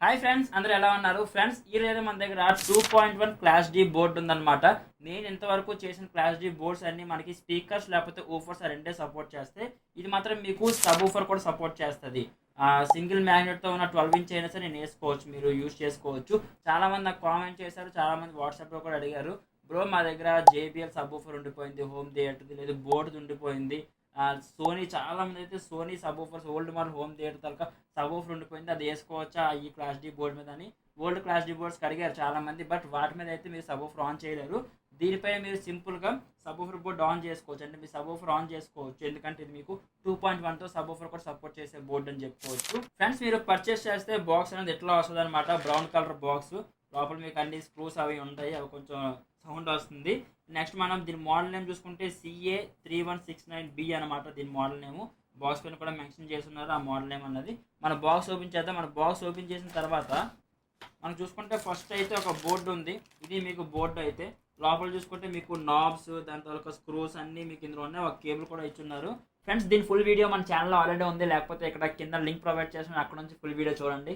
Hi friends, అందరూ ఎలా ఉన్నారు? ఫ్రెండ్స్, ఈ రోజు మన దగ్గర 2.1 క్లాస్ డి బోర్డు ఉందన్నమాట. నేను ఇంతవరకు చేసిన క్లాస్ డి బోర్డ్స్ అన్ని మనకి స్పీకర్స్ లేకపోతే ఊఫర్స్ రెండే సపోర్ట్ చేస్తే, ఇది మాత్రం మీకు సబ్ ఊఫర్ కూడా సపోర్ట్ చేస్తుంది. సింగిల్ మ్యాగ్నెట్తో ఉన్న 12 ఇంచ్ అయినా సరే నేను వేసుకోవచ్చు, మీరు యూజ్ చేసుకోవచ్చు. చాలామంది నాకు కామెంట్ చేశారు, చాలామంది వాట్సాప్లో కూడా అడిగారు, బ్రో మా దగ్గర జేబిఎల్ సబ్ ఊఫర్ ఉండిపోయింది, హోమ్ థియేటర్ది లేదు, బోర్డుది ఉండిపోయింది. సోనీ చాలామంది అయితే Sony subwoofers old model home theatre తలక సబ్ ఊఫర్ ఉండిపోయింది, అది వేసుకోవచ్చా ఈ క్లాస్ డి బోర్డు మీద అని ఓల్డ్ క్లాస్ డి బోర్డ్స్కి అడిగారు చాలామంది. బట్ వాటి మీద అయితే మీరు సబ్ ఊఫర్ ఆన్ చేయలేరు. దీనిపై మీరు సింపుల్గా సబ్ ఊఫర్ బోర్డు ఆన్ చేసుకోవచ్చు, అంటే మీరు సబ్ ఊఫర్ ఆన్ చేసుకోవచ్చు, ఎందుకంటే ఇది మీకు 2.1తో సబ్ ఊఫర్ కూడా సపోర్ట్ చేసే బోర్డు అని చెప్పుకోవచ్చు. ఫ్రెండ్స్, మీరు పర్చేస్ చేస్తే బాక్స్ అనేది ఎట్లా వస్తుంది అనమాట, బ్రౌన్ కలర్ బాక్స్, లోపల మీకు అన్ని స్క్రూస్ అవి ఉంటాయి, అవి కొంచెం సౌండ్ వస్తుంది. నెక్స్ట్ మనం దీని మోడల్ నేమ్ చూసుకుంటే CA3169B అనమాట దీని మోడల్ నేమ్. బాక్స్ పైన కూడా మెన్షన్ చేస్తున్నారు ఆ మోడల్ నేమ్ అన్నది. మన బాక్స్ ఓపెన్ చేద్దాం. మన బాక్స్ ఓపెన్ చేసిన తర్వాత మనం చూసుకుంటే ఫస్ట్ అయితే ఒక బోర్డు ఉంది. ఇది మీకు బోర్డు అయితే లోపల చూసుకుంటే మీకు నాబ్స్, దాని తర్వాత స్క్రూస్ అన్నీ మీకు ఇందులో ఉన్నాయి. ఒక కేబుల్ కూడా ఇచ్చున్నారు. ఫ్రెండ్స్, దీని ఫుల్ వీడియో మన ఛానల్లో ఆల్రెడీ ఉంది, లేకపోతే ఇక్కడ కింద లింక్ ప్రొవైడ్ చేసిన అక్కడ నుంచి ఫుల్ వీడియో చూడండి.